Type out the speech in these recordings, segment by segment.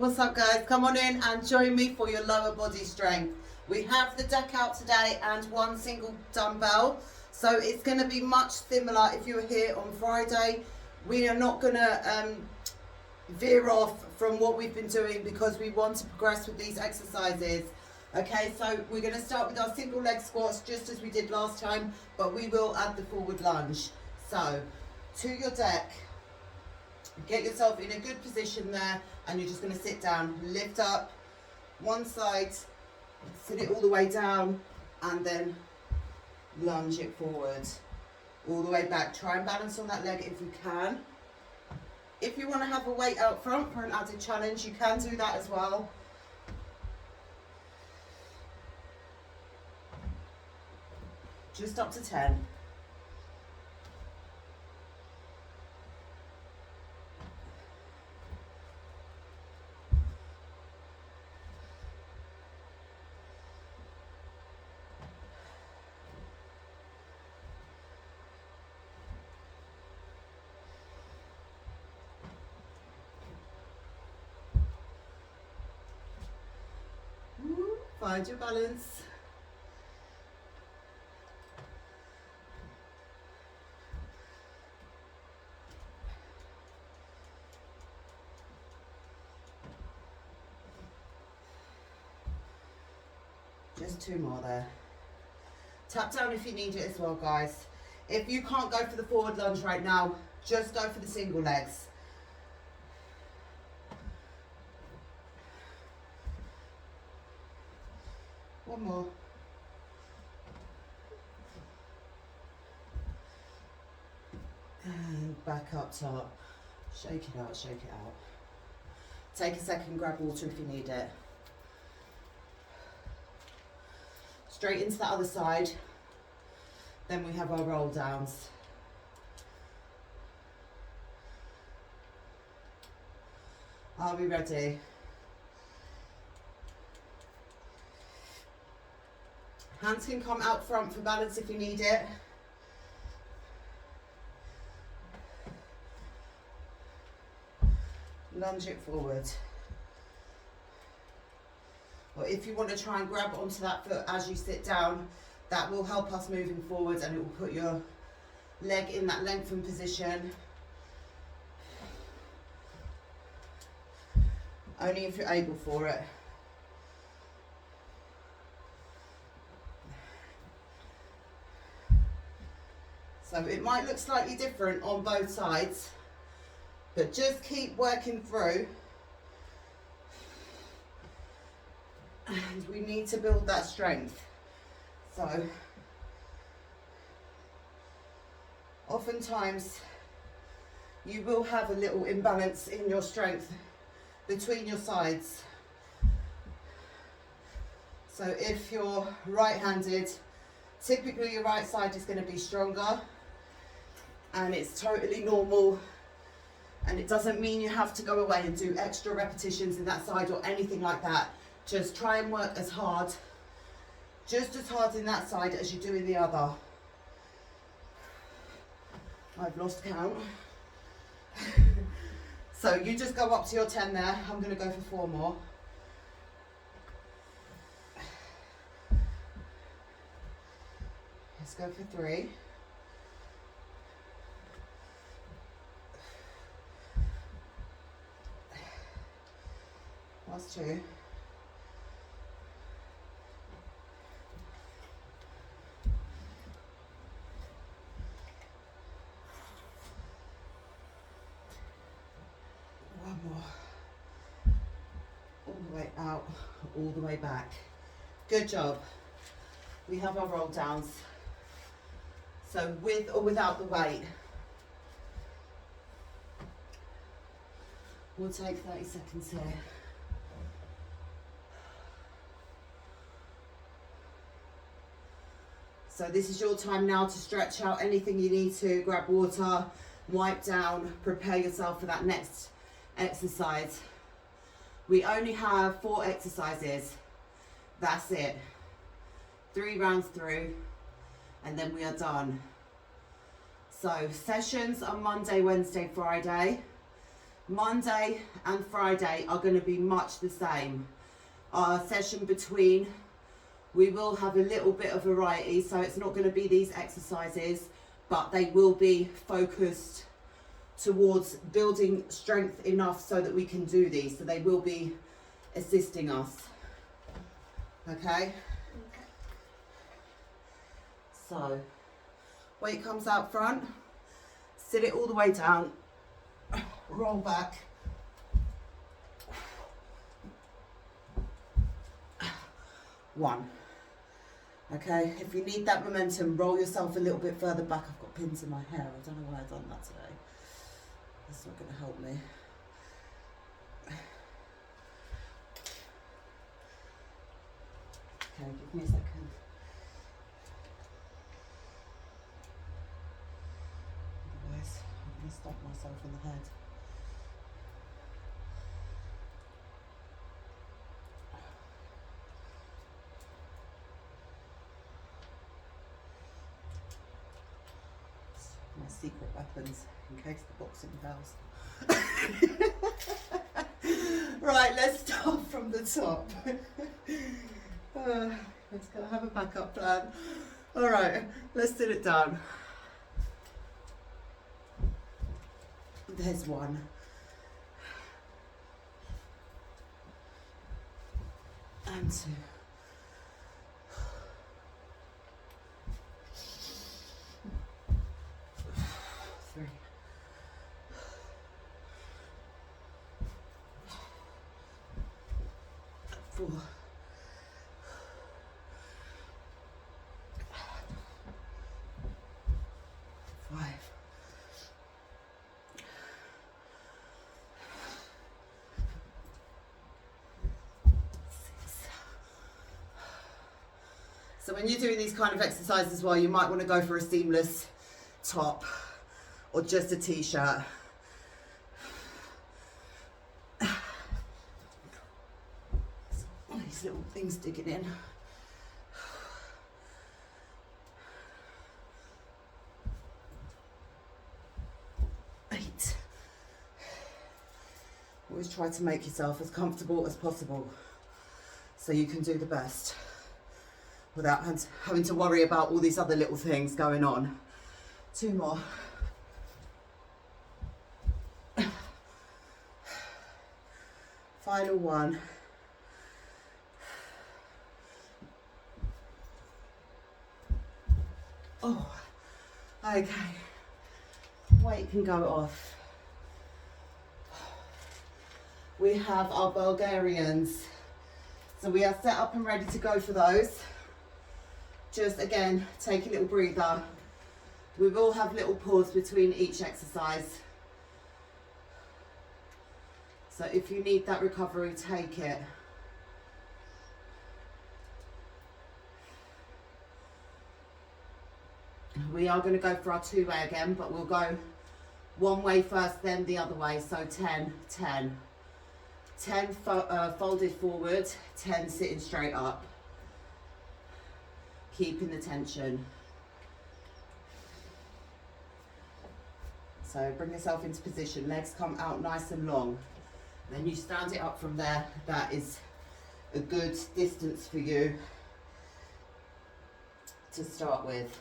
What's up, guys? Come on in and join me for your lower body strength. We have the deck out today and one single dumbbell, so it's going to be much similar if you were here on Friday. We are not going to veer off from what we've been doing because we want to progress with these exercises. Okay, so we're going to start with our single leg squats just as we did last time, but we will add the forward lunge. So to your deck, get yourself in a good position there, and you're just going to sit down, lift up one side, sit it all the way down, and then lunge it forward all the way back. Try and balance on that leg if you can. If you want to have a weight out front for an added challenge, you can do that as well. Just up to 10. Find your balance. Just 2 more there. Tap down if you need it as well, guys. If you can't go for the forward lunge right now, just go for the single legs. One more. And back up top. Shake it out, shake it out. Take a second, grab water if you need it. Straight into the other side. Then we have our roll downs. Are we ready? Hands can come out front for balance if you need it. Lunge it forward. Or if you want to try and grab onto that foot as you sit down, that will help us moving forward, and it will put your leg in that lengthened position. Only if you're able for it. So it might look slightly different on both sides, but just keep working through. And we need to build that strength. So oftentimes you will have a little imbalance in your strength between your sides. So if you're right-handed, typically your right side is going to be stronger, and it's totally normal, and it doesn't mean you have to go away and do extra repetitions in that side or anything like that. Just try and work as hard, just as hard in that side as you do in the other. I've lost count. So you just go up to your 10 there. I'm going to go for 4 more. Let's go for 3. Last 2. One more. All the way out, all the way back. Good job. We have our roll downs. So with or without the weight. We'll take 30 seconds here. So this is your time now to stretch out anything you need to, grab water, wipe down, prepare yourself for that next exercise. We only have 4 exercises. That's it. 3 rounds through, and then we are done. So sessions on Monday, Wednesday, Friday. Monday and Friday are going to be much the same. Our session between, we will have a little bit of variety, so it's not going to be these exercises, but they will be focused towards building strength enough so that we can do these. So they will be assisting us. Okay? So, weight comes out front, sit it all the way down, roll back. One. Okay, if you need that momentum, roll yourself a little bit further back. I've got pins in my hair. I don't know why I've done that today. That's not going to help me. Okay, give me a second. Otherwise, I'm going to stomp myself in the head. My secret weapons in case the boxing fails. Right, let's start from the top. Let's go have a backup plan. All right, let's sit it down. There's one. And two. 3. 4. 5. 6. So when you're doing these kind of exercises as well, you might want to go for a seamless top or just a t-shirt. All these little things digging in. 8. Always try to make yourself as comfortable as possible so you can do the best without having to worry about all these other little things going on. 2 more. Final one. Oh, okay. Weight can go off. We have our Bulgarians. So we are set up and ready to go for those. Just again, take a little breather. We will have little pause between each exercise. So if you need that recovery, take it. We are going to go for our 2-way again, but we'll go 1 way first, then the other way. So 10, 10. 10 folded forward, 10 sitting straight up. Keeping the tension. So bring yourself into position, legs come out nice and long. Then you stand it up from there. That is a good distance for you to start with.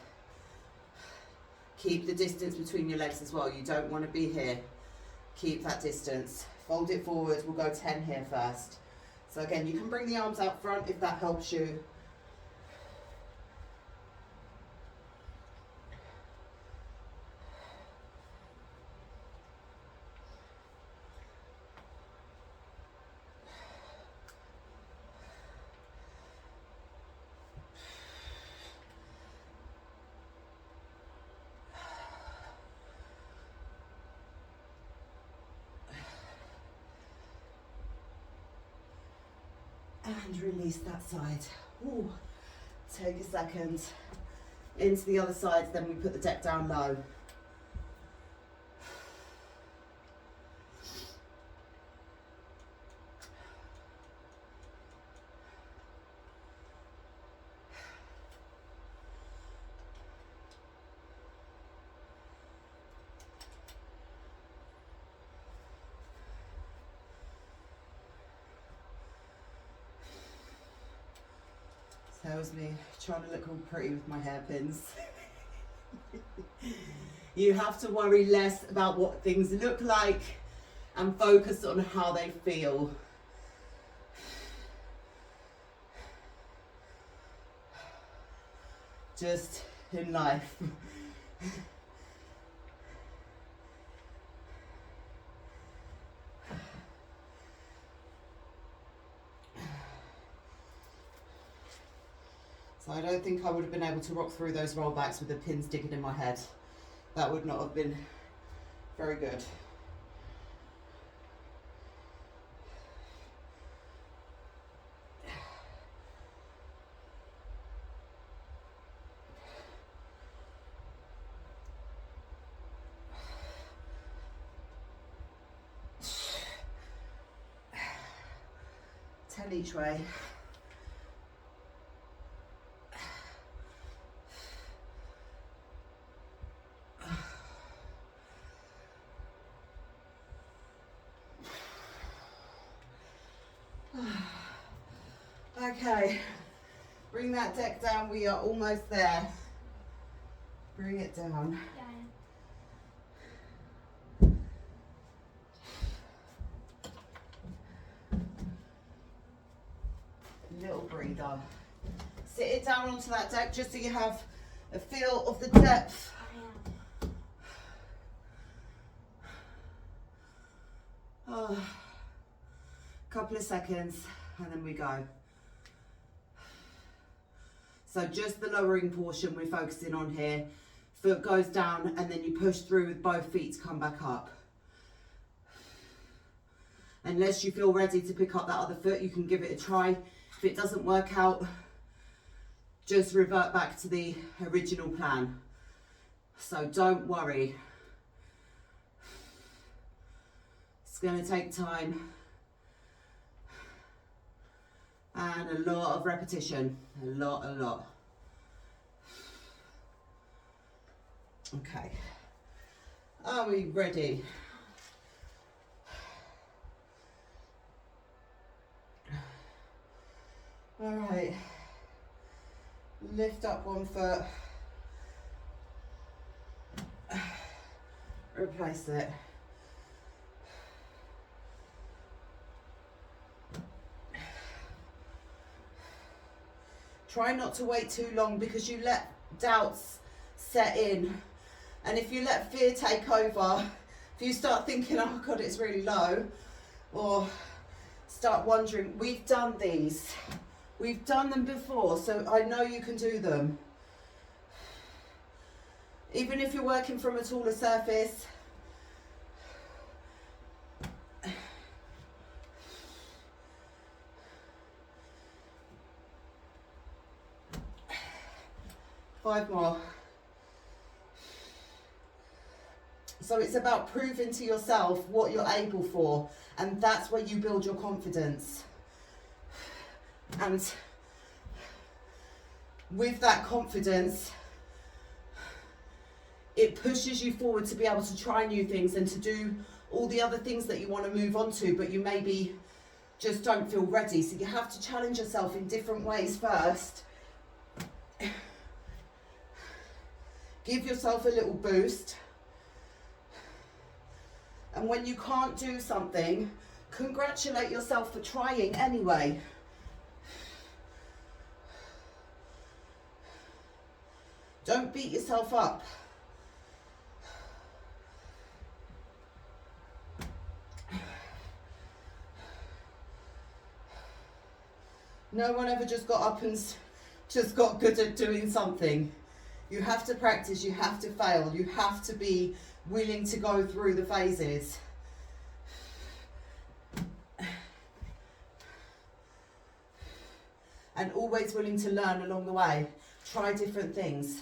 Keep the distance between your legs as well. You don't want to be here. Keep that distance. Fold it forward. We'll go 10 here first. So again, you can bring the arms out front if that helps you. And release that side. Ooh. Take a second. Into the other side, then we put the deck down low. tells me, trying to look all pretty with my hairpins. You have to worry less about what things look like and focus on how they feel. Just in life. So I don't think I would have been able to rock through those rollbacks with the pins digging in my head. That would not have been very good. Each way. Okay, bring that deck down. We are almost there. Bring it down. Little breather. Sit it down onto that deck just so you have a feel of the depth. Oh, couple of seconds and then we go. So just the lowering portion we're focusing on here. Foot goes down and then you push through with both feet to come back up. Unless you feel ready to pick up that other foot, you can give it a try. If it doesn't work out, just revert back to the original plan. So don't worry. It's going to take time and a lot of repetition. A lot. Okay. Are we ready? All right, lift up one foot, replace it. Try not to wait too long because you let doubts set in. And if you let fear take over, if you start thinking, oh God, it's really low, or start wondering, we've done these. We've done them before, so I know you can do them. Even if you're working from a taller surface, five more. So it's about proving to yourself what you're able for, and that's where you build your confidence. And with that confidence, it pushes you forward to be able to try new things and to do all the other things that you want to move on to, but you maybe just don't feel ready. So you have to challenge yourself in different ways first. Give yourself a little boost. And when you can't do something, congratulate yourself for trying anyway. Don't beat yourself up. No one ever just got up and just got good at doing something. You have to practice, you have to fail, you have to be willing to go through the phases. And always willing to learn along the way. Try different things.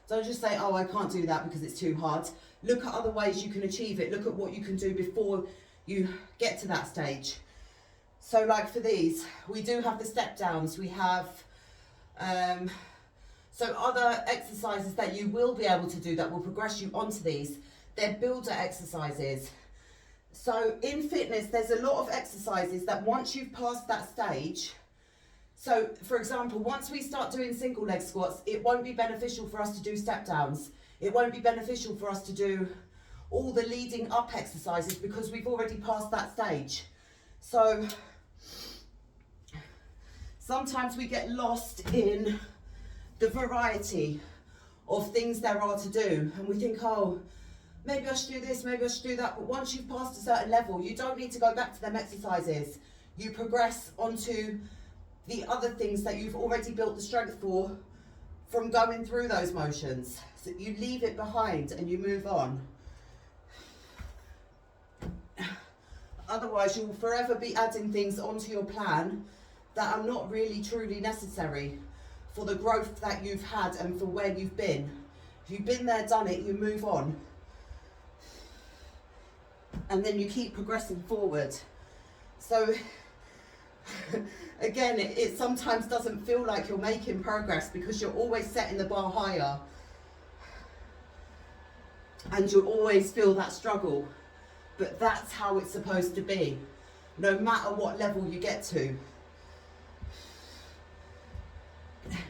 Don't just say, oh, I can't do that because it's too hard. Look at other ways you can achieve it. Look at what you can do before you get to that stage. So like for these, we do have the step downs. We have so other exercises that you will be able to do that will progress you onto these. They're builder exercises. So in fitness, there's a lot of exercises that once you've passed that stage, So for example, once we start doing single leg squats, it won't be beneficial for us to do step downs. It won't be beneficial for us to do all the leading up exercises because we've already passed that stage. So sometimes we get lost in the variety of things there are to do, and we think, oh, maybe I should do this, maybe I should do that. But once you've passed a certain level, you don't need to go back to them exercises. You progress onto the other things that you've already built the strength for from going through those motions. So you leave it behind and you move on. Otherwise, you'll forever be adding things onto your plan that are not really truly necessary for the growth that you've had and for where you've been. If you've been there, done it, you move on. And then you keep progressing forward. So again, it sometimes doesn't feel like you're making progress because you're always setting the bar higher. And you'll always feel that struggle. But that's how it's supposed to be, no matter what level you get to.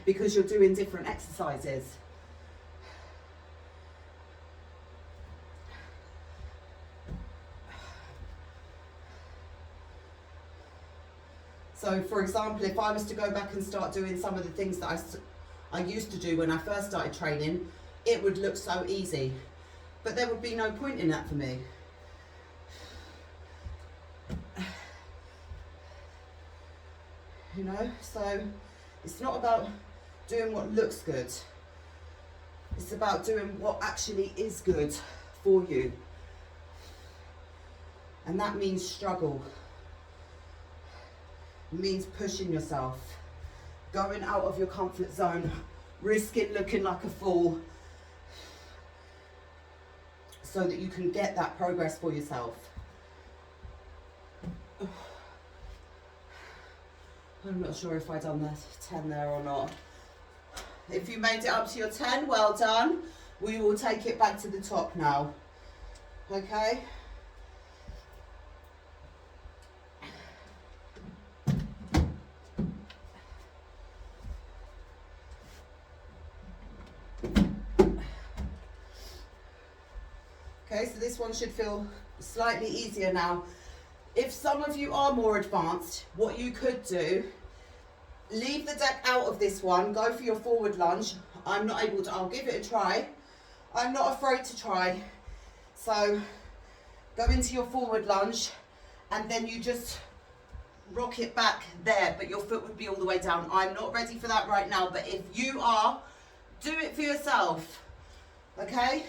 Because you're doing different exercises. So for example, if I was to go back and start doing some of the things that I used to do when I first started training, it would look so easy. But there would be no point in that for me. You know, so it's not about doing what looks good. It's about doing what actually is good for you. And that means struggle. It means pushing yourself, going out of your comfort zone, risking looking like a fool so that you can get that progress for yourself. I'm not sure if I done the 10 there or not. If you made it up to your 10, well done. We will take it back to the top now. Okay? Okay, so this one should feel slightly easier now. If some of you are more advanced, what you could do, leave the deck out of this one, go for your forward lunge. I'm not able to, I'll give it a try. I'm not afraid to try. So go into your forward lunge and then you just rock it back there, but your foot would be all the way down. I'm not ready for that right now, but if you are, do it for yourself, okay?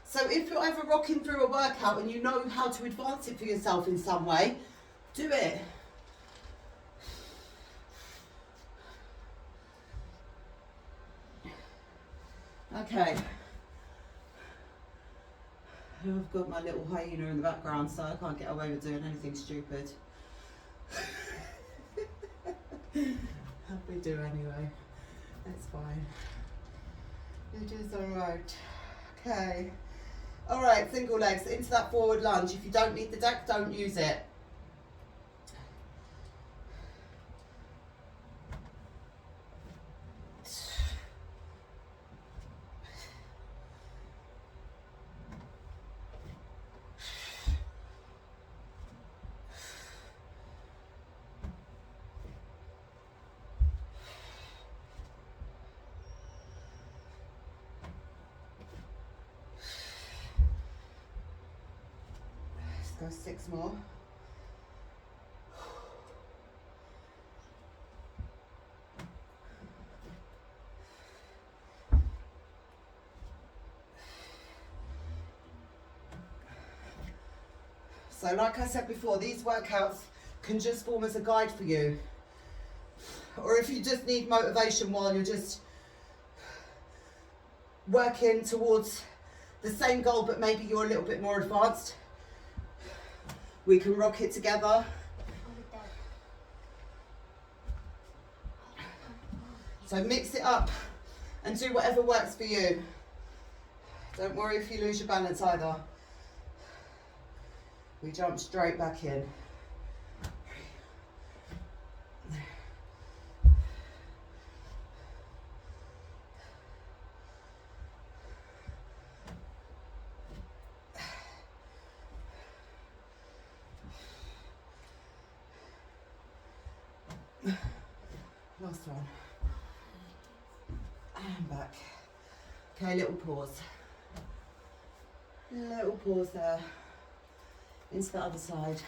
So if you're ever rocking through a workout and you know how to advance it for yourself in some way, do it. Okay. I've got my little hyena in the background, so I can't get away with doing anything stupid. We do anyway. It's fine. It is alright. Okay. Alright, single legs into that forward lunge. If you don't need the deck, don't use it. Go 6 more. So like I said before, these workouts can just form as a guide for you. Or if you just need motivation while you're just working towards the same goal, but maybe you're a little bit more advanced, we can rock it together. So mix it up and do whatever works for you. Don't worry if you lose your balance either. We jump straight back in. Last one. And back. Okay, little pause. Little pause there. Into the other side.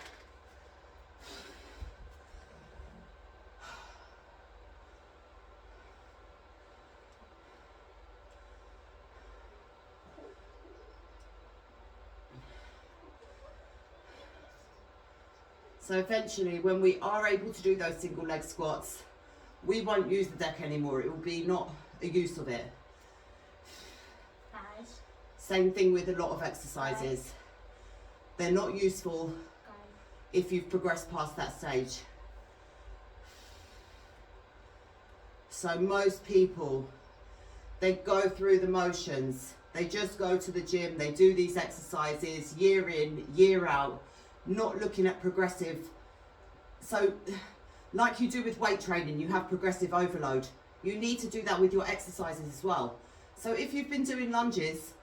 So eventually, when we are able to do those single leg squats, we won't use the deck anymore. It will be not a use of it. Guys. Same thing with a lot of exercises. They're not useful if you've progressed past that stage. So most people, they go through the motions. They just go to the gym, they do these exercises year in, year out, not looking at progressive. So like you do with weight training, you have progressive overload. You need to do that with your exercises as well. So if you've been doing lunges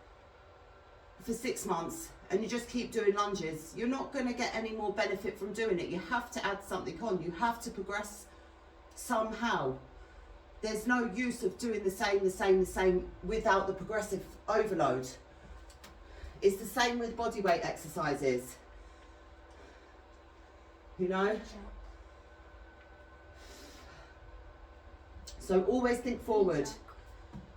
for 6 months and you just keep doing lunges, you're not going to get any more benefit from doing it. You have to add something on. You have to progress somehow. There's no use of doing the same without the progressive overload. It's the same with body weight exercises. You know? So always think forward.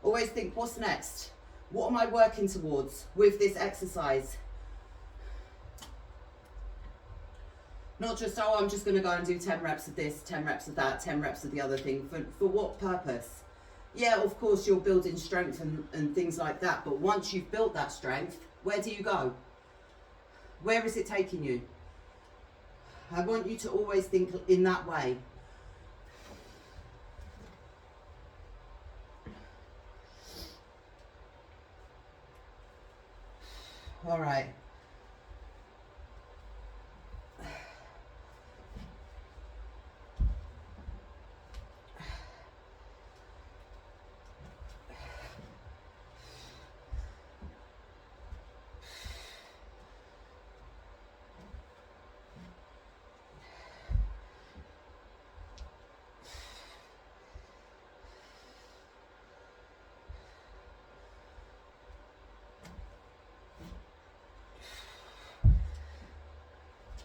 Always think, what's next? What am I working towards with this exercise? Not just, oh, I'm just going to go and do 10 reps of this, 10 reps of that, 10 reps of the other thing. For what purpose? Yeah, of course, you're building strength and things like that. But once you've built that strength, where do you go? Where is it taking you? I want you to always think in that way. All right.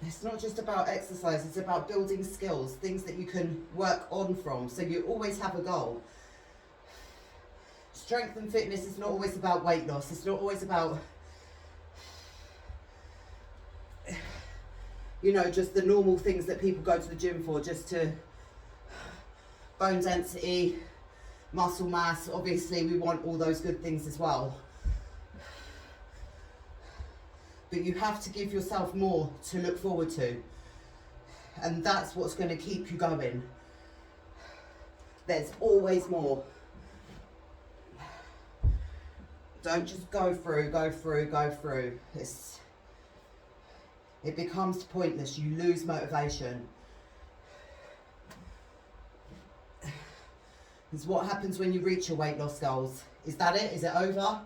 It's not just about exercise, it's about building skills, things that you can work on from, so you always have a goal. Strength and fitness is not always about weight loss, it's not always about, you know, just the normal things that people go to the gym for, just to bone density, muscle mass. Obviously we want all those good things as well. But you have to give yourself more to look forward to. And that's what's going to keep you going. There's always more. Don't just go through. It becomes pointless. You lose motivation. It's what happens when you reach your weight loss goals. Is that it? Is it over?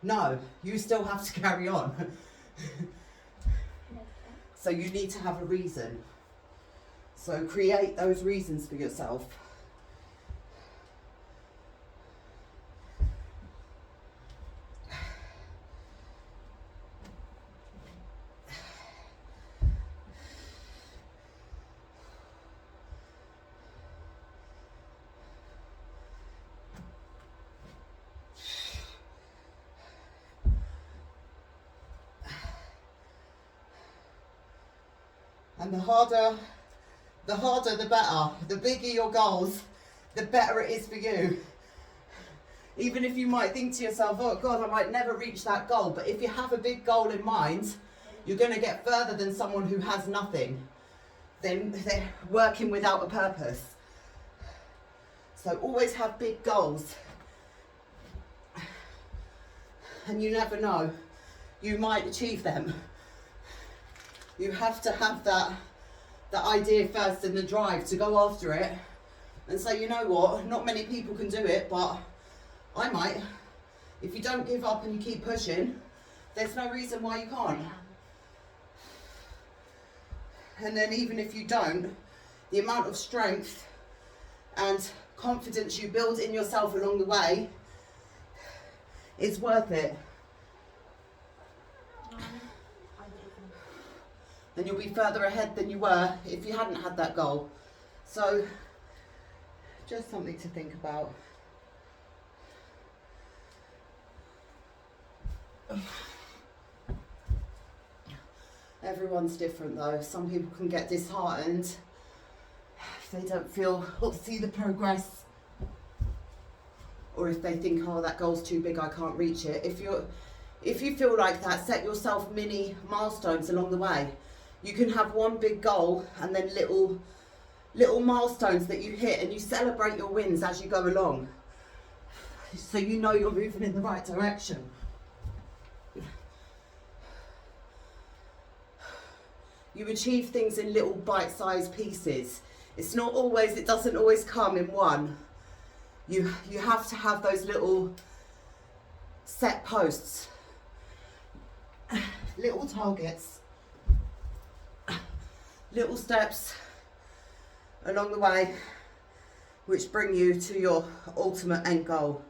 No, you still have to carry on. So you need to have a reason. So create those reasons for yourself. And the harder the better. The bigger your goals, the better it is for you. Even if you might think to yourself, oh God, I might never reach that goal. But if you have a big goal in mind, you're going to get further than someone who has nothing. Then they're working without a purpose. So always have big goals. And you never know, you might achieve them. You have to have that idea first and the drive to go after it and say, you know what, not many people can do it, but I might. If you don't give up and you keep pushing, there's no reason why you can't. And then even if you don't, the amount of strength and confidence you build in yourself along the way, it's worth it. And you'll be further ahead than you were if you hadn't had that goal. So, just something to think about. Everyone's different though. Some people can get disheartened if they don't feel or see the progress, or if they think, oh, that goal's too big, I can't reach it. If you feel like that, set yourself mini milestones along the way. You can have one big goal and then little milestones that you hit, and you celebrate your wins as you go along, so you know you're moving in the right direction. You achieve things in little bite-sized pieces. It doesn't always come in one. You have to have those little set posts, little targets, little steps along the way, which bring you to your ultimate end goal.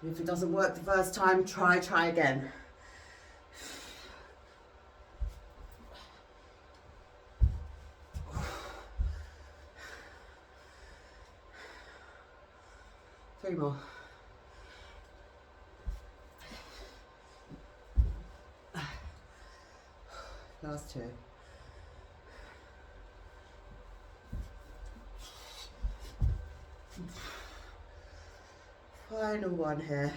If it doesn't work the first time, try again. Three more. Last two. Final one here.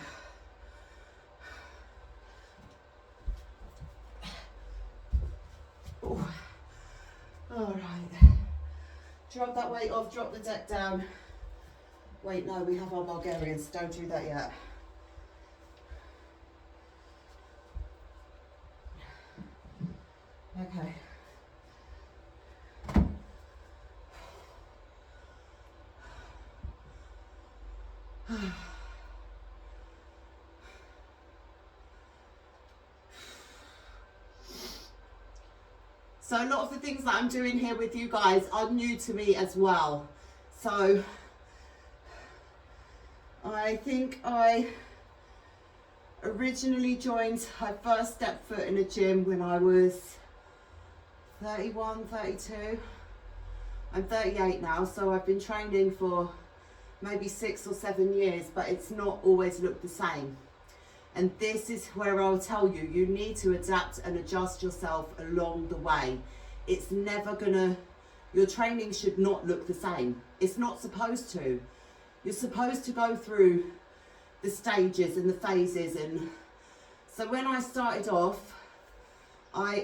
Ooh. All right. Drop that weight off, drop the deck down. Wait, no, we have our Bulgarians. Don't do that yet. Okay. So a lot of the things that I'm doing here with you guys are new to me as well. So I think I originally I first stepped foot in a gym when I was 31, 32. I'm 38 now, so I've been training for maybe 6 or 7 years, but it's not always looked the same. And this is where I'll tell you, you need to adapt and adjust yourself along the way. It's never gonna, your training should not look the same. It's not supposed to. You're supposed to go through the stages and the phases. And so when I started off, I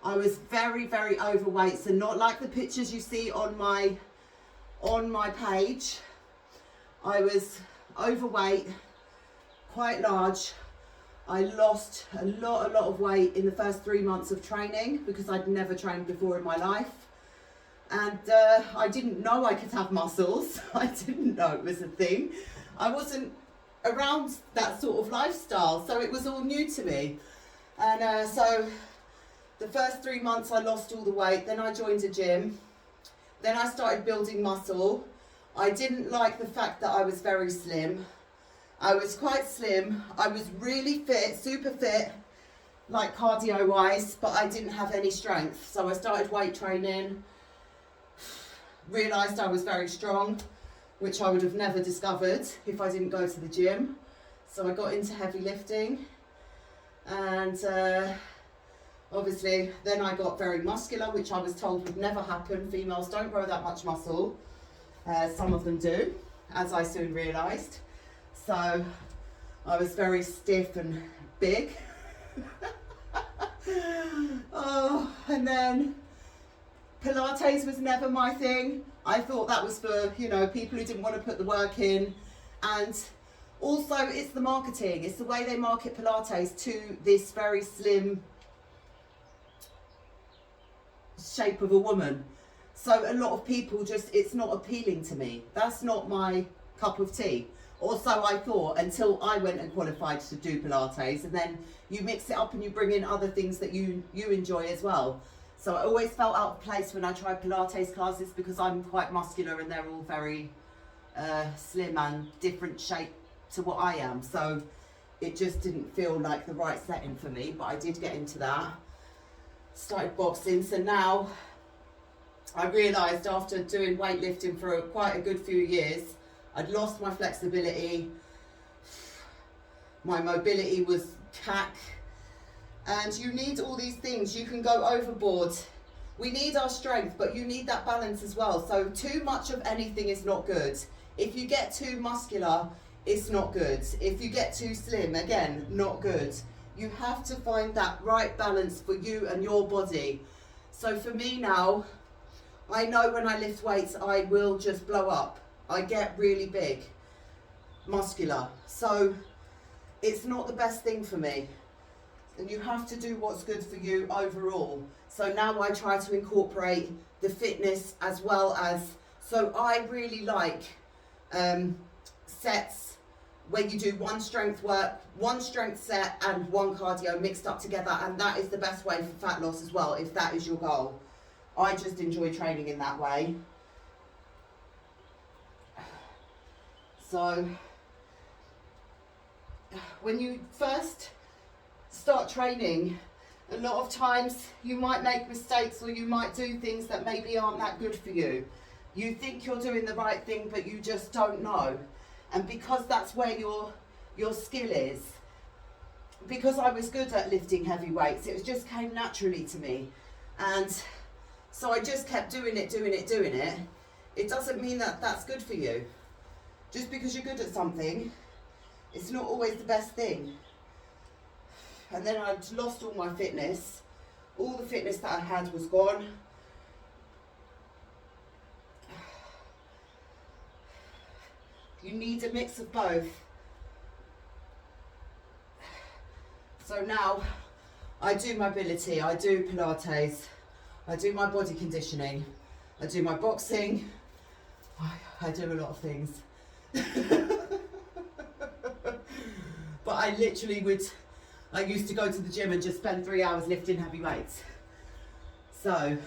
was very, very overweight. So not like the pictures you see on my page. I was overweight, quite large. I lost a lot of weight in the first 3 months of training because I'd never trained before in my life. And I didn't know I could have muscles. I didn't know it was a thing. I wasn't around that sort of lifestyle, so it was all new to me. And so the first 3 months I lost all the weight, then I joined a gym. Then I started building muscle. I didn't like the fact that I was very slim. I was quite slim. I was really fit, super fit, like cardio wise, but I didn't have any strength. So I started weight training, realised I was very strong, which I would have never discovered if I didn't go to the gym. So I got into heavy lifting, and obviously then I got very muscular, which I was told would never happen. Females don't grow that much muscle. Some of them do, as I soon realised. So I was very stiff and big. Oh, and then Pilates was never my thing. I thought that was for, you know, people who didn't want to put the work in. And also it's the marketing. It's the way they market Pilates to this very slim shape of a woman. So a lot of people just, it's not appealing to me. That's not my cup of tea. Or so I thought, until I went and qualified to do Pilates, and then you mix it up and you bring in other things that you enjoy as well. So I always felt out of place when I tried Pilates classes, because I'm quite muscular and they're all very slim and different shape to what I am. So it just didn't feel like the right setting for me, but I did get into that. Started boxing, so now I realised after doing weightlifting for quite a good few years, I'd lost my flexibility, my mobility was cack, and you need all these things. You can go overboard. We need our strength, but you need that balance as well. So too much of anything is not good. If you get too muscular, it's not good. If you get too slim, again, not good. You have to find that right balance for you and your body. So for me now, I know when I lift weights, I will just blow up. I get really big, muscular. So it's not the best thing for me. And you have to do what's good for you overall. So now I try to incorporate the fitness as well as, so I really like sets where you do one strength work, one strength set and one cardio mixed up together. And that is the best way for fat loss as well, if that is your goal. I just enjoy training in that way. So when you first start training, a lot of times you might make mistakes, or you might do things that maybe aren't that good for you. You think you're doing the right thing, but you just don't know. And because that's where your skill is, because I was good at lifting heavy weights, it just came naturally to me. And so I just kept doing it. It doesn't mean that that's good for you. Just because you're good at something, it's not always the best thing. And then I'd lost all my fitness. All the fitness that I had was gone. You need a mix of both. So now I do mobility, I do Pilates, I do my body conditioning, I do my boxing, I do a lot of things. But I literally I used to go to the gym and just spend 3 hours lifting heavy weights. So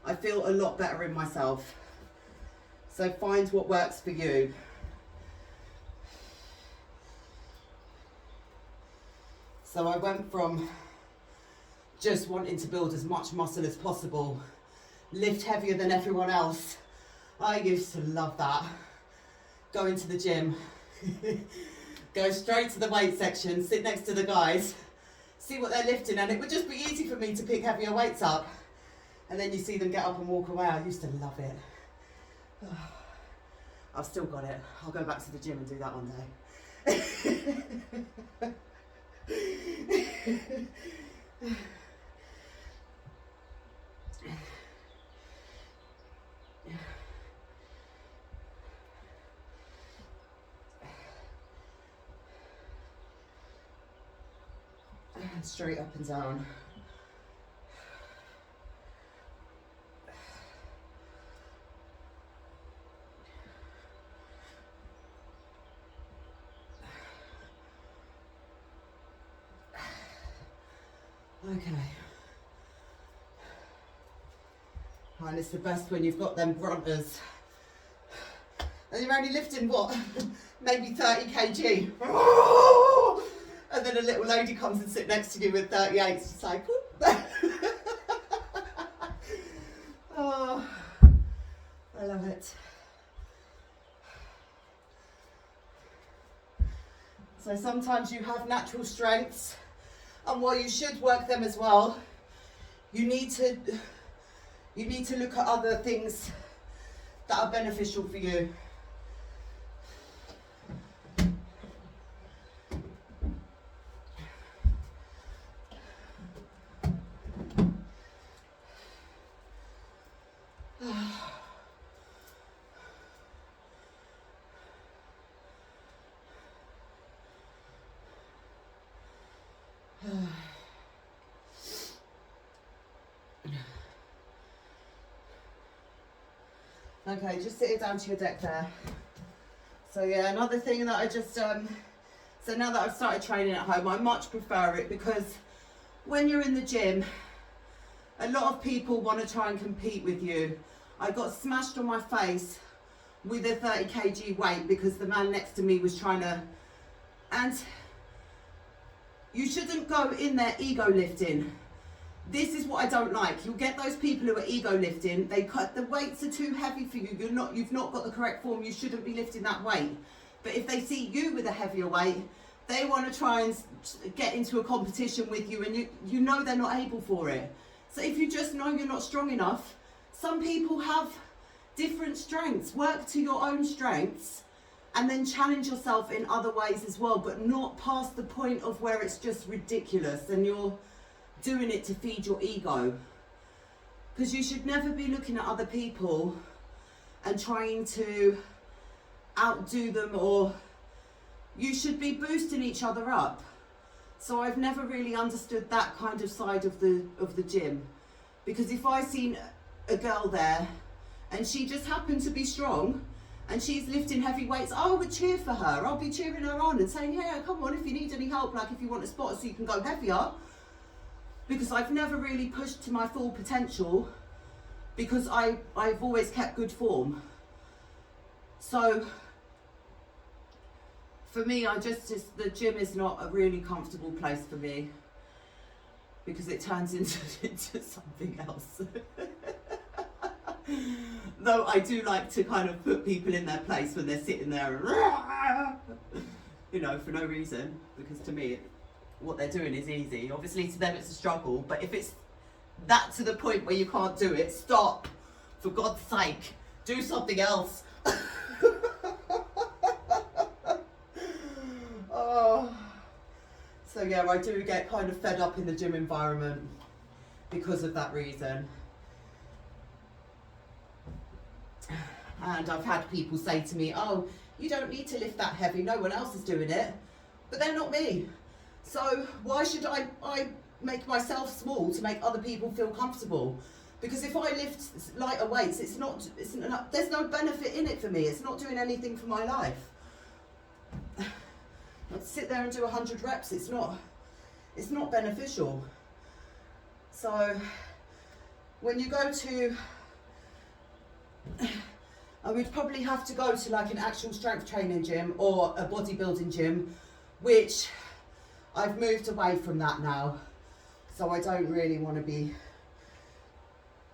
I feel a lot better in myself. So find what works for you. So I went from just wanting to build as much muscle as possible, lift heavier than everyone else. I used to love that. Go into the gym, go straight to the weight section, sit next to the guys, see what they're lifting, and it would just be easy for me to pick heavier weights up. And then you see them get up and walk away. I used to love it. I've still got it. I'll go back to the gym and do that one day. Straight up and down. Okay. And it's the best when you've got them grunters. And you're only lifting what? Maybe 30 kg. And then a little lady comes and sits next to you with 38. It's like, oh, I love it. So sometimes you have natural strengths, and while you should work them as well, you need to look at other things that are beneficial for you. Okay, just sit it down to your deck there. So yeah, another thing that I just, so now that I've started training at home, I much prefer it because when you're in the gym, a lot of people want to try and compete with you. I got smashed on my face with a 30 kg weight because the man next to me was trying to, and you shouldn't go in there ego lifting. This is what I don't like. You'll get those people who are ego lifting. They cut, the weights are too heavy for you. You've not got the correct form. You shouldn't be lifting that weight. But if they see you with a heavier weight, they want to try and get into a competition with you, and you know they're not able for it. So if you just know you're not strong enough, some people have different strengths. Work to your own strengths and then challenge yourself in other ways as well, but not past the point of where it's just ridiculous and you're doing it to feed your ego. Because you should never be looking at other people and trying to outdo them, or you should be boosting each other up. So I've never really understood that kind of side of the gym, because if I seen a girl there and she just happened to be strong and she's lifting heavy weights, I would cheer for her. I'll be cheering her on and saying, yeah, come on, if you need any help, like if you want a spot so you can go heavier. Because I've never really pushed to my full potential, because I've always kept good form. So for me, the gym is not a really comfortable place for me, because it turns into something else. Though I do like to kind of put people in their place when they're sitting there, you know, for no reason, because to me, what they're doing is easy. Obviously to them it's a struggle, but if it's that to the point where you can't do it, stop. For God's sake, do something else. Oh. So yeah, I do get kind of fed up in the gym environment because of that reason. And I've had people say to me, oh, you don't need to lift that heavy, no one else is doing it. But they're not me. So why should I make myself small to make other people feel comfortable? Because if I lift lighter weights, there's no benefit in it for me. It's not doing anything for my life. I'd sit there and do 100 reps. It's not beneficial. So when you go to, I would probably have to go to like an actual strength training gym or a bodybuilding gym, which I've moved away from that now. So I don't really want to be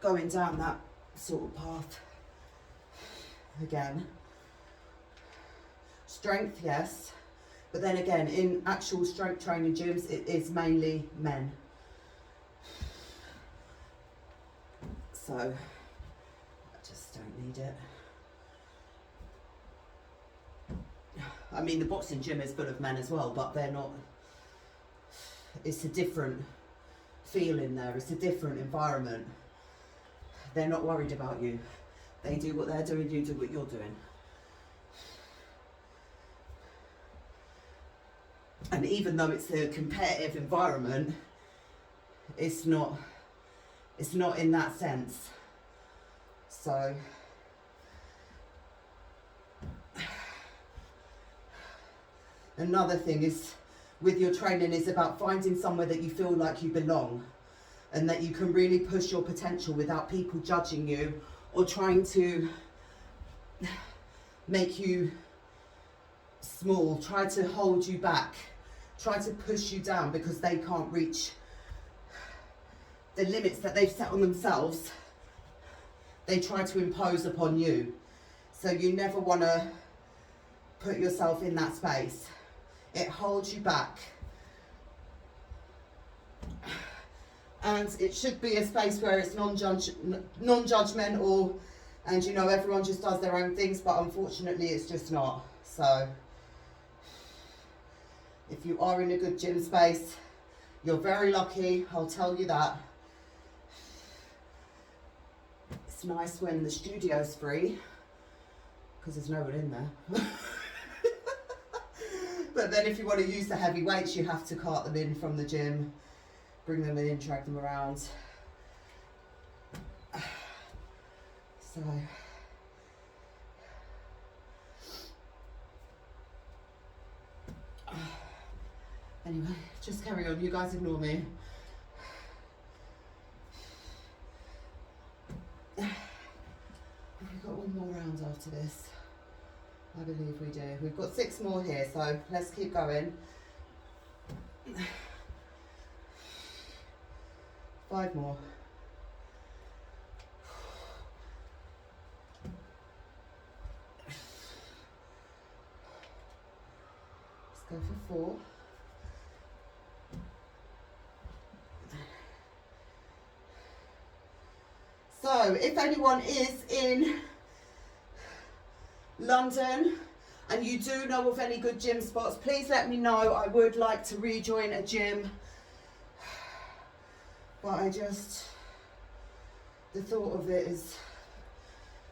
going down that sort of path again. Strength, yes. But then again, in actual strength training gyms, it is mainly men. So I just don't need it. I mean, the boxing gym is full of men as well, but they're not, it's a different feel in there. It's a different environment. They're not worried about you. They do what they're doing, you do what you're doing. And even though it's a competitive environment, it's not in that sense. So another thing is with your training is about finding somewhere that you feel like you belong and that you can really push your potential without people judging you or trying to make you small, try to hold you back, try to push you down because they can't reach the limits that they've set on themselves. They try to impose upon you. So you never want to put yourself in that space. It holds you back. And it should be a space where it's non-judgmental and you know everyone just does their own things, but unfortunately it's just not. So if you are in a good gym space, you're very lucky, I'll tell you that. It's nice when the studio's free because there's no one in there. But then if you want to use the heavy weights, you have to cart them in from the gym, bring them in, drag them around. So Anyway, just carry on. You guys ignore me. We've got one more round after this. I believe we do. We've got 6 more here, so let's keep going. 5 more. Let's go for 4. So, if anyone is in London and you do know of any good gym spots, please let me know. I would like to rejoin a gym, but the thought of it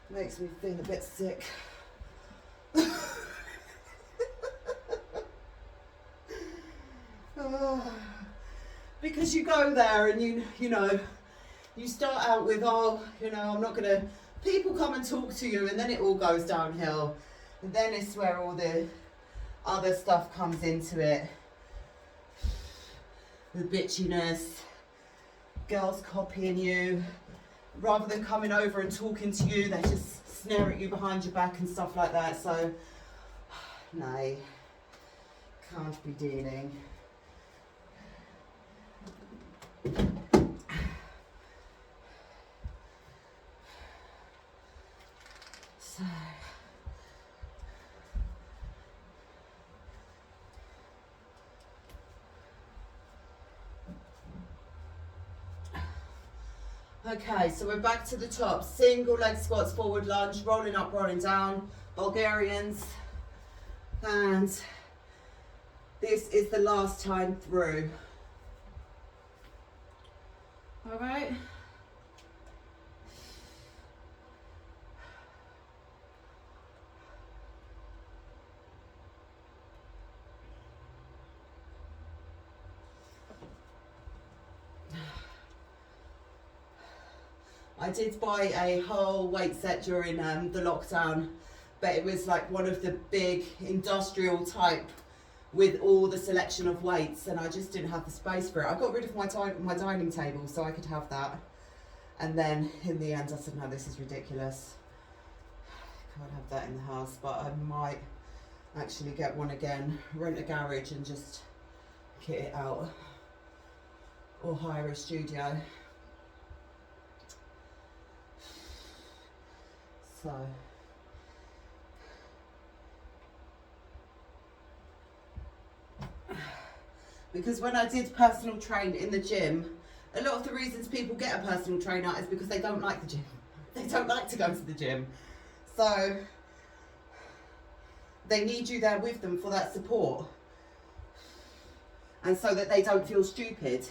makes me feel a bit sick. Because you go there and you know, you start out with, oh, you know, I'm not gonna, people come and talk to you, and then it all goes downhill. And then it's where all the other stuff comes into it. The bitchiness, girls copying you. Rather than coming over and talking to you, they just snare at you behind your back and stuff like that. So, no, can't be dealing. Okay, so we're back to the top. Single leg squats, forward lunge, rolling up, rolling down, Bulgarians. And this is the last time through. All right. I did buy a whole weight set during the lockdown, but it was like one of the big industrial type with all the selection of weights, and I just didn't have the space for it. I got rid of my dining table so I could have that, and then in the end I said, no, this is ridiculous. Can't have that in the house, but I might actually get one again, rent a garage and just kit it out, or hire a studio. So, because when I did personal train in the gym, a lot of the reasons people get a personal trainer is because they don't like the gym. They don't like to go to the gym. So, they need you there with them for that support. And so that they don't feel stupid.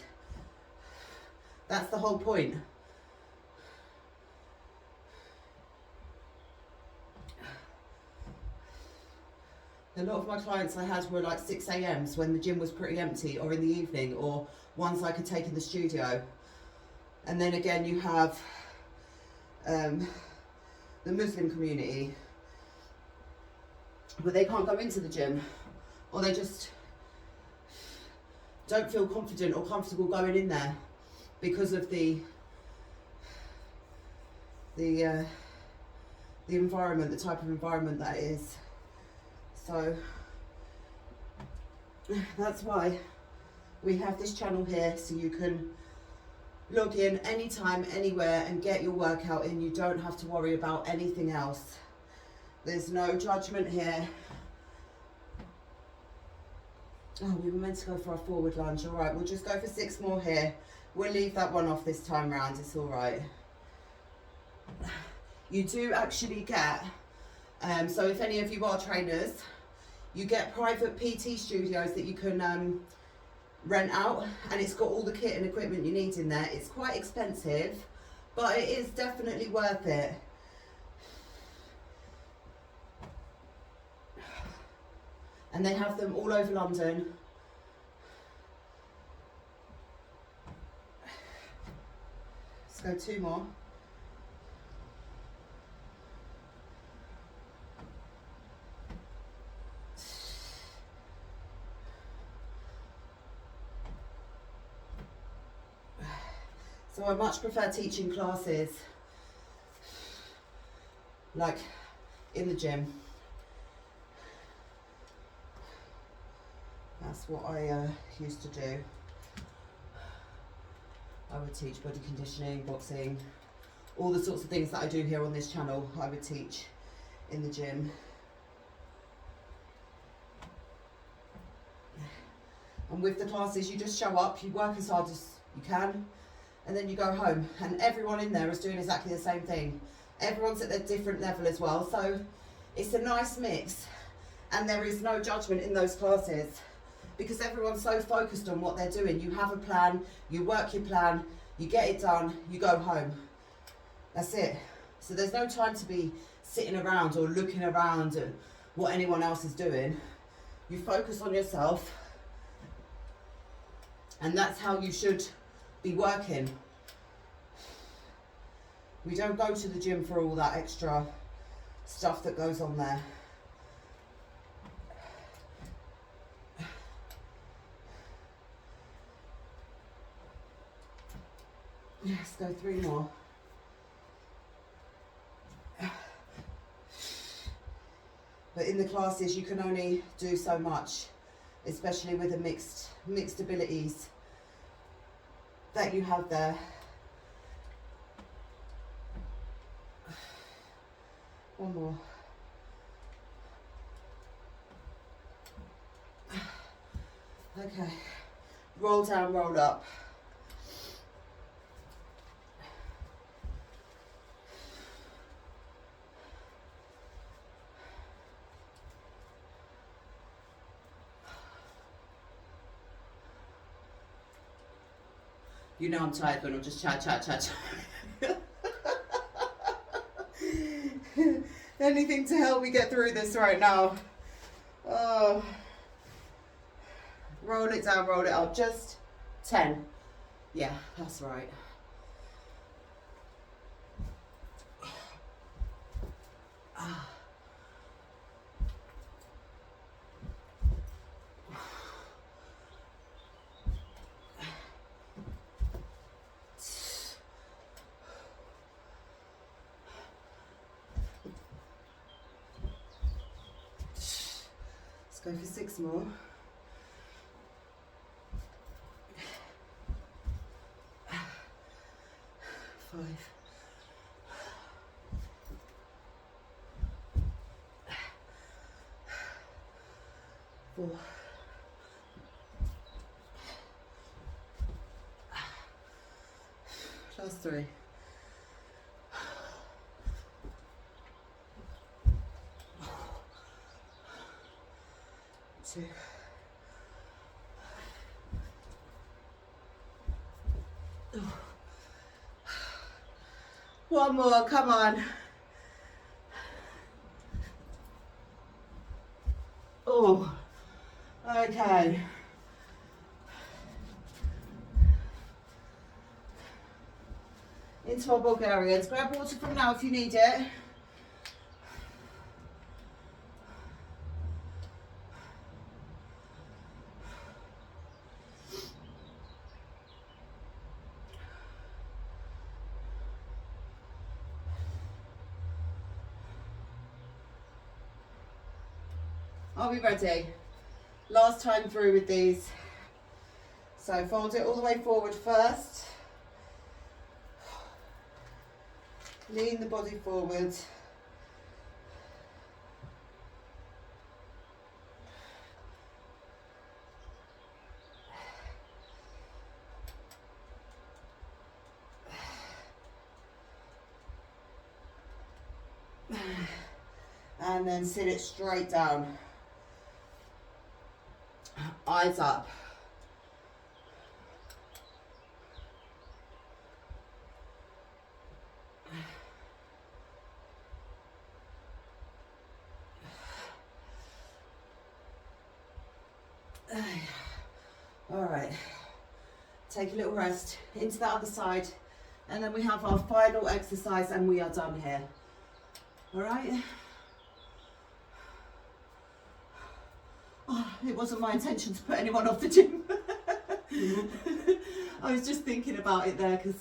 That's the whole point. A lot of my clients I had were like 6 a.m.s when the gym was pretty empty, or in the evening, or ones I could take in the studio. And then again you have the Muslim community where they can't go into the gym, or they just don't feel confident or comfortable going in there because of the environment, the type of environment that it is. So that's why we have this channel here, so you can log in anytime, anywhere, and get your workout in. You don't have to worry about anything else. There's no judgment here. Oh, we were meant to go for our forward lunge. All right, we'll just go for 6 more here. We'll leave that one off this time round. It's all right. You do actually get, so if any of you are trainers, you get private PT studios that you can rent out, and it's got all the kit and equipment you need in there. It's quite expensive, but it is definitely worth it. And they have them all over London. Let's go 2 more. So I much prefer teaching classes like in the gym. That's what I used to do. I would teach body conditioning, boxing, all the sorts of things that I do here on this channel, I would teach in the gym. And with the classes, you just show up, you work as hard as you can, and then you go home. And everyone in there is doing exactly the same thing. Everyone's at their different level as well, so it's a nice mix. And there is no judgment in those classes because everyone's so focused on what they're doing. You have a plan, you work your plan, you get it done, you go home. That's it. So there's no time to be sitting around or looking around at what anyone else is doing. You focus on yourself, and that's how you should be working. We don't go to the gym for all that extra stuff that goes on there. Let's go 3 more. But in the classes, you can only do so much, especially with the mixed abilities that you have there. One more. Okay. Roll down, roll up. You know I'm tired when I'm just chat. Anything to help me get through this right now. Oh. Roll it down, roll it up. Just 10. Yeah, that's right. Go for 6 more. 5. 4. 3. 2. 1 more, come on. Oh, okay. Into our Bulgarians. Grab water from now if you need it. Are we ready? Last time through with these. So fold it all the way forward first. Lean the body forward. And then sit it straight down. Eyes up. All right, take a little rest into that other side, and then we have our final exercise and we are done here. All right. Oh, it wasn't my intention to put anyone off the gym. I was just thinking about it there because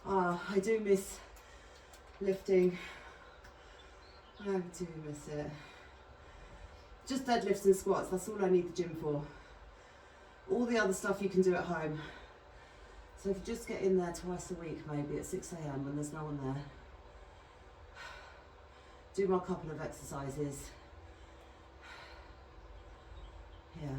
I do miss lifting. I do miss it. Just deadlifts and squats, that's all I need the gym for. All the other stuff you can do at home. So if you just get in there twice a week, maybe at 6 AM when there's no one there. Do my couple of exercises. Yeah.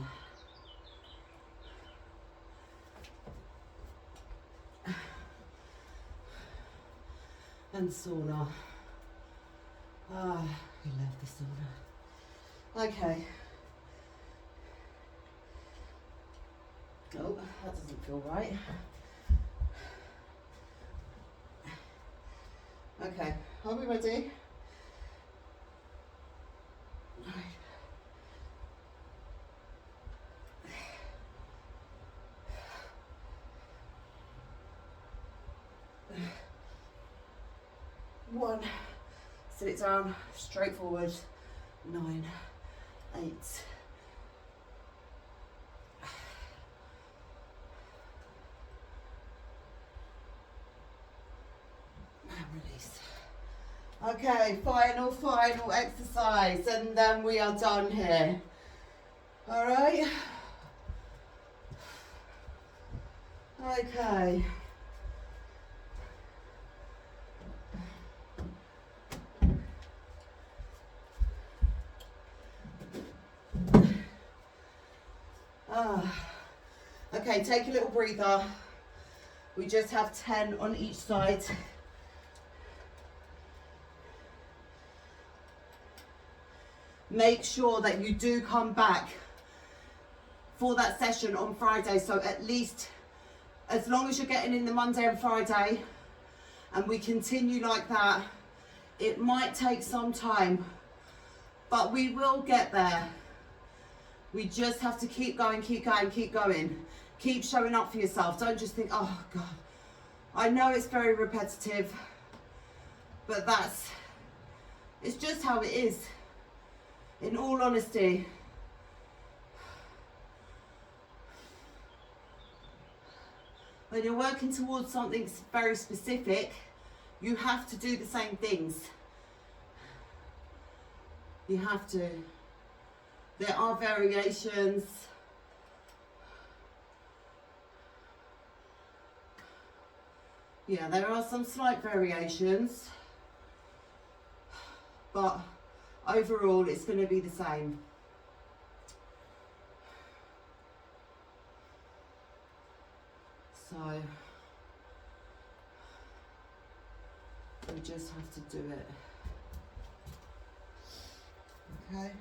And the sauna. Ah, we love the sauna. Okay. Oh, that doesn't feel right. Okay, are we ready? One, sit it down, straight forward, 9, 8, and release. Okay, final exercise, and then we are done here. All right. Okay. Okay, take a little breather. We just have 10 on each side. Make sure that you do come back for that session on Friday. So at least, as long as you're getting in the Monday and Friday, and we continue like that, it might take some time, but we will get there. We just have to keep going, keep going, keep going. Keep showing up for yourself. Don't just think, oh God. I know it's very repetitive, but it's just how it is. In all honesty. When you're working towards something very specific, you have to do the same things. You have to. There are variations. Yeah, there are some slight variations, but overall it's going to be the same. So we just have to do it. Okay,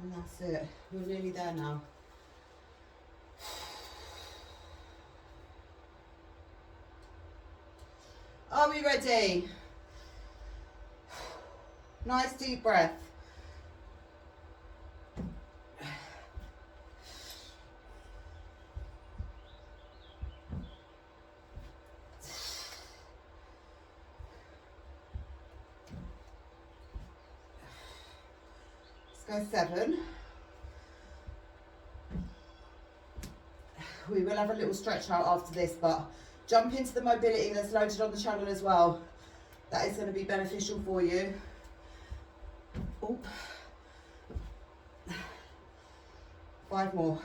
and that's it. We're nearly there now. Are we ready? Nice deep breath. Let's go 7. We will have a little stretch out after this, but jump into the mobility that's loaded on the channel as well. That is going to be beneficial for you. Oh. 5 more.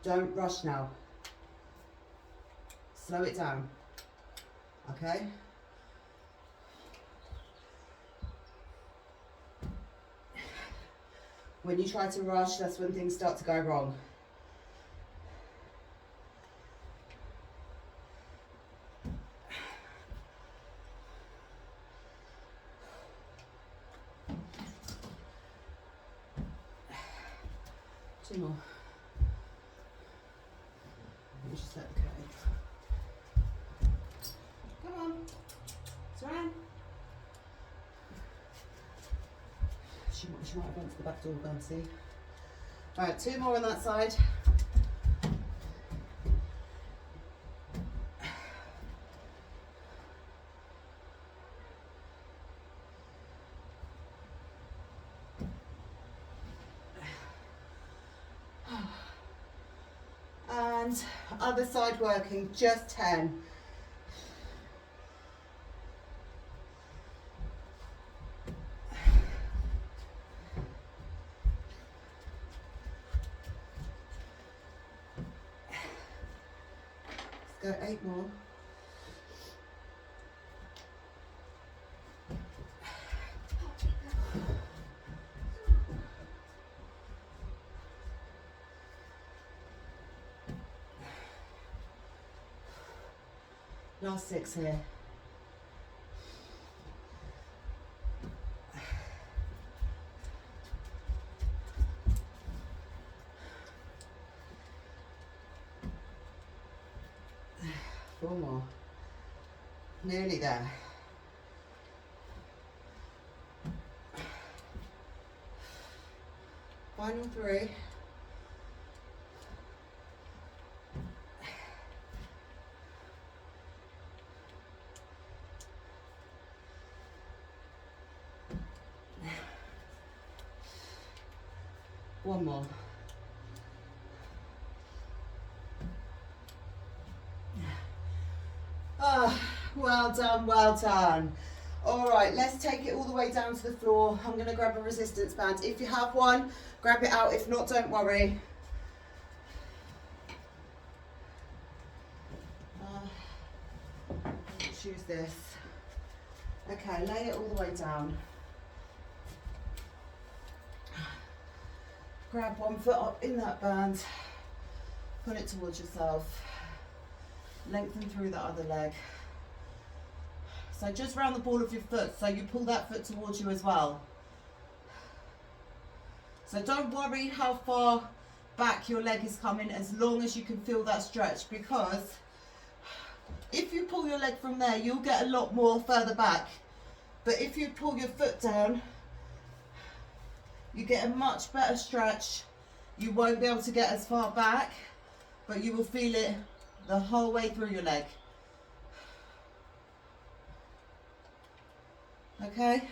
Don't rush now. Slow it down. Okay? When you try to rush, that's when things start to go wrong. Two more. Let me just let the curtain. Come on. Surround. She might have gone to the back door, go and see. Alright, 2 more on that side. And other side working, just 10. go, 8 more. Last 6 here. Four more. Nearly there. Final 3. One more. Ah, well done, well done. All right, let's take it all the way down to the floor. I'm going to grab a resistance band. If you have one, grab it out. If not, don't worry. Let's use this. Okay, lay it all the way down. Grab one foot up in that band. Pull it towards yourself. Lengthen through the other leg. So just round the ball of your foot, so you pull that foot towards you as well. So don't worry how far back your leg is coming, as long as you can feel that stretch, because if you pull your leg from there, you'll get a lot more further back. But if you pull your foot down, you get a much better stretch. You won't be able to get as far back, but you will feel it the whole way through your leg. Okay?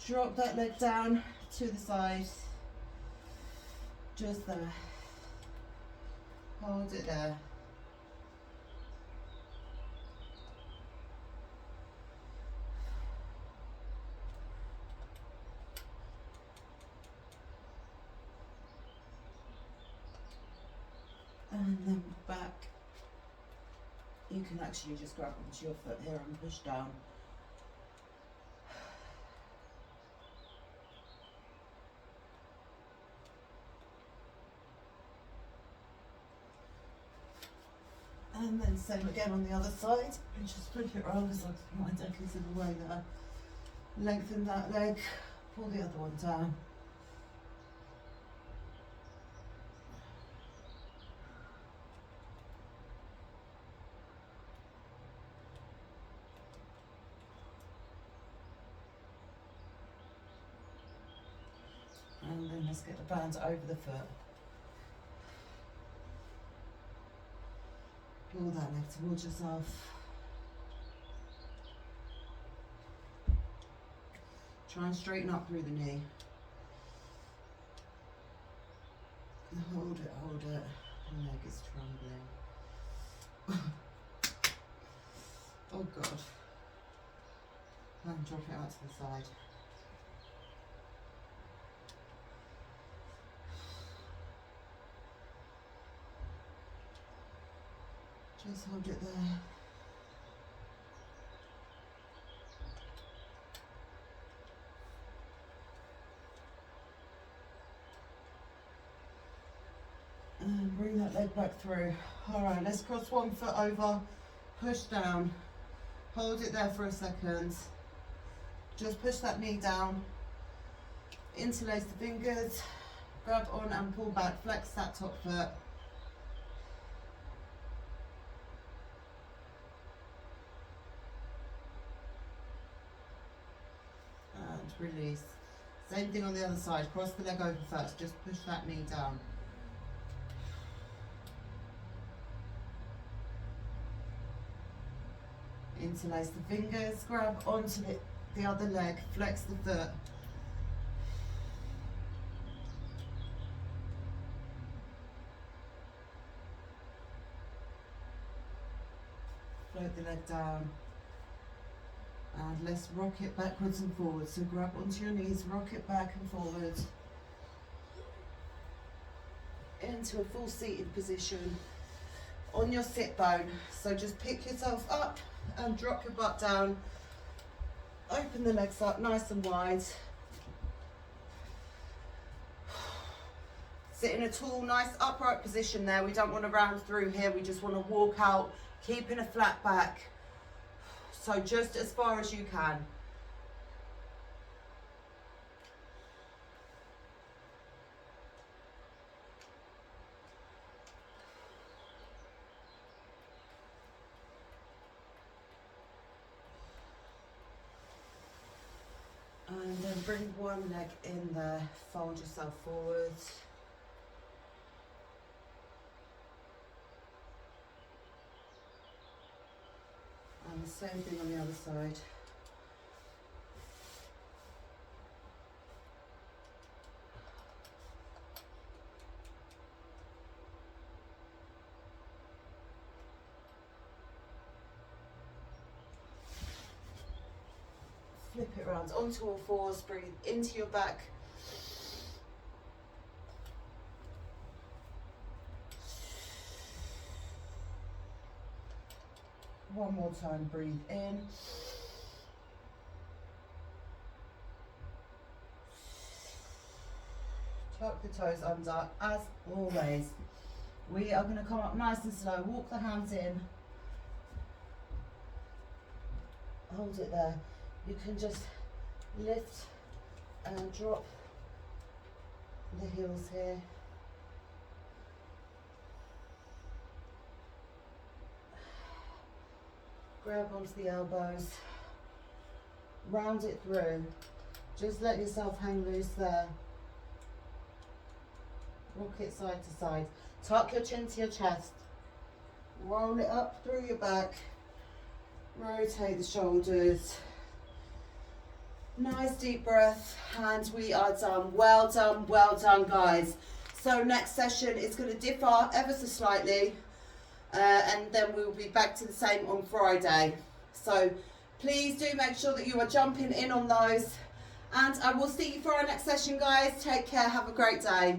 Drop that leg down to the side. Just there. Hold it there. And then back. You can actually just grab onto your foot here and push down. And then same again on the other side. And just put your arms up, my deck is in the way there. Lengthen that leg, pull the other one down. And then let's get the band over the foot. Pull that leg towards yourself. Try and straighten up through the knee. Hold it, hold it. The leg is trembling. Oh God. And drop it out to the side. Just hold it there. And bring that leg back through. All right, let's cross one foot over, push down. Hold it there for a second. Just push that knee down. Interlace the fingers, grab on and pull back, flex that top foot. Release. Same thing on the other side. Cross the leg over first. Just push that knee down. Interlace the fingers. Grab onto the other leg. Flex the foot. Float the leg down. And let's rock it backwards and forwards. So grab onto your knees, rock it back and forward. Into a full seated position. on your sit bone. So just pick yourself up and drop your butt down. Open the legs up nice and wide. Sit in a tall, nice upright position there. We don't want to round through here. We just want to walk out, keeping a flat back. So just as far as you can. And then bring one leg in there, fold yourself forward. And the same thing on the other side. Flip it around onto all fours, breathe into your back. One more time, breathe in. Tuck the toes under, as always. We are going to come up nice and slow, walk the hands in. Hold it there. You can just lift and drop the heels here. Grab onto the elbows, round it through. Just let yourself hang loose there. Rock it side to side. Tuck your chin to your chest. Roll it up through your back. Rotate the shoulders. Nice deep breath, and we are done. Well done, guys. So next session is going to differ ever so slightly, and then we will be back to the same on Friday. So please do make sure that you are jumping in on those, and I will see you for our next session, guys. Take care, have a great day.